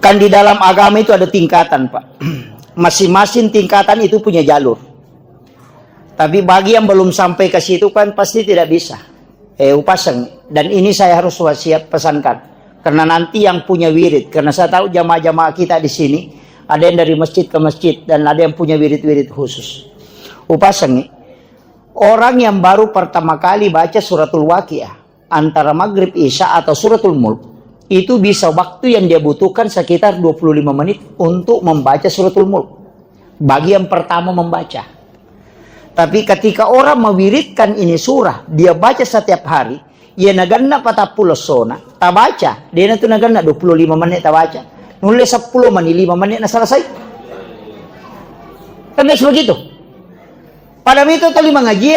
Kan di dalam agama itu ada tingkatan, Pak. Masing-masing tingkatan itu punya jalur. Tapi bagi yang belum sampai ke situ kan pasti tidak bisa. Upasang. Dan ini saya harus wasiat pesankan. Karena nanti yang punya wirid. Karena saya tahu jamaah-jamaah kita di sini. Ada yang dari masjid ke masjid. Dan ada yang punya wirid-wirid khusus. Upasang. Orang yang baru pertama kali baca suratul Waqiah. Antara maghrib, isya atau suratul mulk. Itu bisa waktu yang dia butuhkan sekitar 25 menit. Untuk membaca suratul mulk. Bagi yang pertama membaca. Tapi ketika orang mewiridkan ini surah, dia baca setiap hari, ia naganna 40 sona, tak baca, dia itu naganna 25 menit tak baca, nulis 10 menit, 5 menit na selesai. Kan begitu. Pada itu tadi mengaji,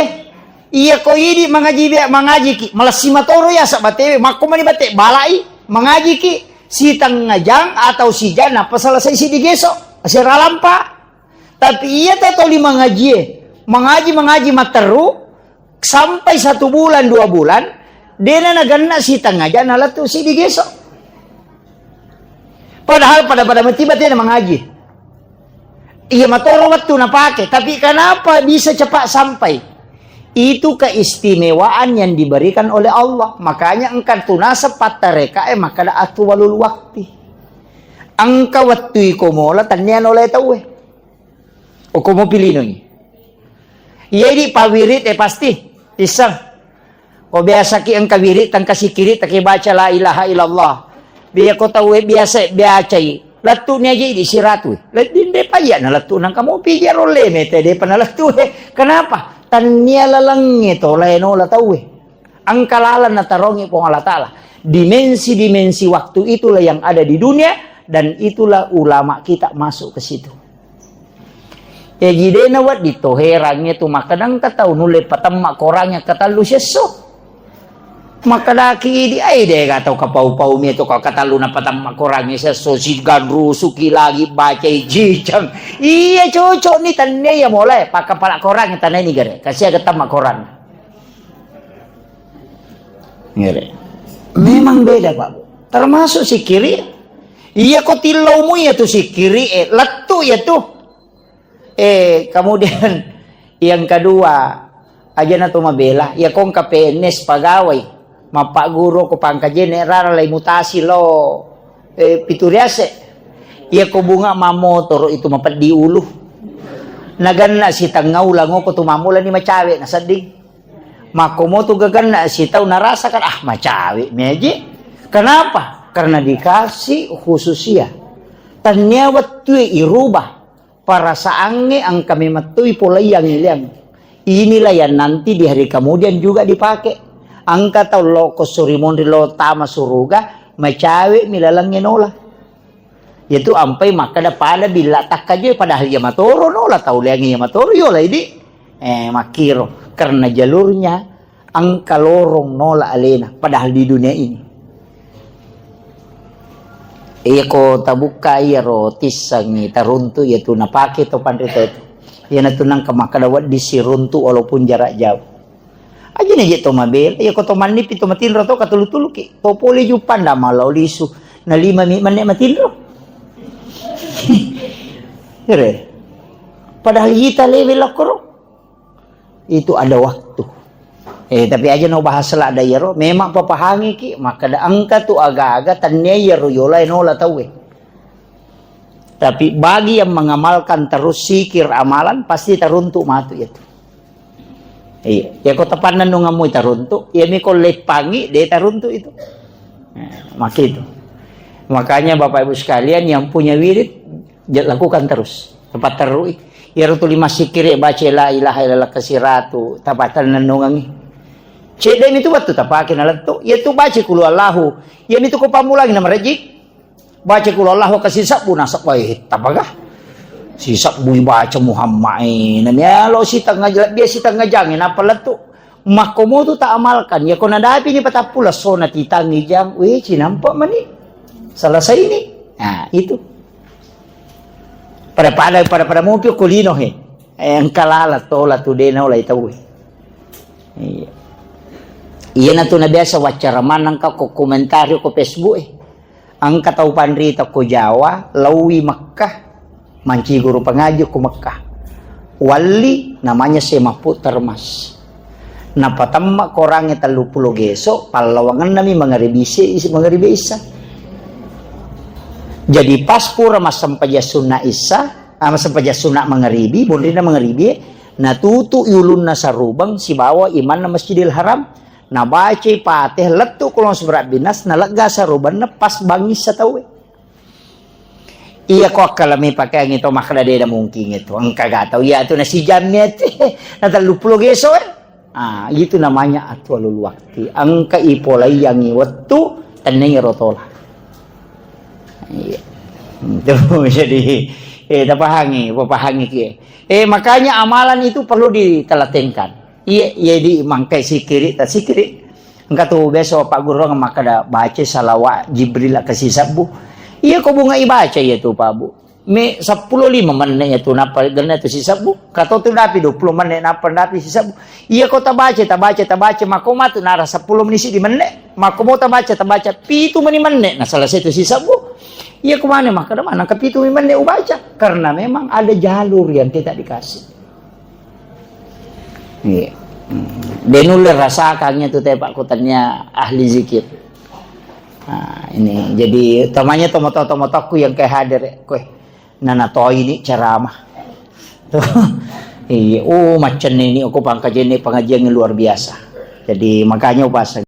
iya ko ini mengaji ki, malas si matoro ya sabatewe, mako mani bate balai mengaji ki, si tangajang atau si jana, pas selesai si digeso, asira lampa. Tapi iya tadi mengaji materu sampai 1 bulan 2 bulan dia naganna si tangaja nalatu si digeso. Padahal pada tiba dia mengaji. Iya matoro waktu napake, tapi kenapa bisa cepat sampai? Itu keistimewaan yang diberikan oleh Allah. Makanya engkau tunasa patareka maka da atwalul wakti. Angka waktu ikomola tanyan oleh tahu o komo pilih ni. Jadi pawirit pasti isang. O biasa ki ang kawirit ang kasikiri taki baca la ilaha illallah. Biya ko tahu biasa biacay. Latu niya jadi siratu. Hindi pa yan na latu nang kamu pijaro leme te de panalatu. Kenapa? Tanya lalang ito laino la tahu. Ang kalalan na tarongi po Allah Ta'ala. Dimensi-dimensi waktu itulah yang ada di dunia dan itulah ulama kita masuk ke situ. Ya jide na wat dito herangnya tu makadang kataw nulay patamma korangnya katalu siya so. Makadaki di ay de kataw kapaw-paw mi to kakatalu na patamma korangnya siya so si gandru suki lagi baca jijang. Iya cocok ni tanne ya mulai pakapala korangnya tanay ni gare kasi aga tamma korang. Ngere. Memang beda Pak. Termasuk si kiri. Iya kok tilaw mo ya tu si kiri latu ya tu. Kemudian yang kedua aja na tumabela ya kong ka PNS pagaway mapak guru ko pangka general lay mutasi lo pituriase ya ko bunga mamotor itu mapat di ulu naganna si tangaw lango ko tumamula ni macawe na sadig makomoto gaganna si taw narasakan macawe meje kenapa karena dikasih khususia tanyawat tu irubah para saange ang kami matuy pulay yang ilang. Inilah yang nanti di hari kemudian juga dipakai. Angka tau loko surimon lo tama suruga, macawe milalang nola. Yaitu ampai maka pada bila tak aja padahal ya matoro nola tau liang ya matoro yola ini. Makiro karena jalurnya angka lorong nola alena padahal di dunia ini. Ko tabuka iya rotis sangi taruntu yaitu napake to pandrito itu. Ya natunang kamakadawat di siruntu walaupun jarak jauh. Aja nih jito mabel, ya ko to manip ito matinro to katulutuluk ki. Popoli jupan da malaw lisu na 5 menit matinro. Kere. Padahal kita level akro. Itu ada waktu. Tapi aja no bahasa lah ada yero. Memang papahangi ki. Maka da angka tu aga-aga tanya yero yolay no la tawe. Tapi bagi yang mengamalkan terus sikir amalan pasti teruntuk matu itu. Ya ko tapanan no ngamoy teruntuk. Ya mi ko lepangi de teruntuk itu. Maka itu. Makanya Bapak Ibu sekalian yang punya wirid lakukan terus. Tempat terus. Ya tu 5 sikir baca la ilaha illallah kasiratu tapatan nanungangi. Cedem itu waktu tapakin alat tu, yaitu baca kulu Allahu, yang itu ko pamulangi nama rejik, baca kulu Allahu kasih sabu nasak baik, tapagah, si sabu baca Muhammad, namanya lo si tengah dia si tengah jangin apa letu, makomo tu tak amalkan, ya kau nadapi ni patapula sona titangi jang, weh cinampak mani, selesai ini, nah itu, pada mobil kulino he, yang kalala tola tu dena oleh tahu, iya. Iya na to na biasa wacara manang ka ko komentaryo ko Facebook ang kataupan rito ko Jawa, lawi Makkah, manci guru pengaji ku Makkah. Wali namanya si Maputar Mas. Napatamma korangnya 30 geso, palawangan nami mengaribisi isa. Jadi pas pura mas sampaja sunna isa, sampaja sunna mengaribi, bondina mengaribi, na tutu yulun na sarubang si bawa iman na Masjidil Haram, na baca patih letu kulong seberat binas, na lega saruban na pas bangis sa tawe. Iya ko kalami pakai ang ito makadade na mungkin ito, ang kagataw, iya ito na si Janet, na 30 geso itu namanya atwalul wakti. Ang kaipolay yang iwatu taneng rotola. Iya. Itu jadi papahangi ki. Makanya amalan itu perlu ditelatenkan. Iya di mangkai sikiri. Engka tuh besok Pak Guru maka baca salawat Jibril ke si Sabu. Iya ko bunga ibaca ya tuh Pak Bu. Me 15 menit itu napa dana itu si Sabu. Kato tu dapi 20 menit napa dapi si Sabu. Iya ko tabaca makoma tu nara 10 menit di menit. Makomo tabaca pitu menit. Nah salah satu si Sabu. Iya ko mana maka mana ke pitu menit ubaca karena memang ada jalur yang tidak dikasih. Iya. Denul rasakannya tu Pak kutannya ahli zikir. Nah, ini jadi temannya tomoto-tomotoku yang kayak hadir kue. Nana toy ini ceramah. Iya, macam ini aku pengajian yang luar biasa. Jadi makanya pas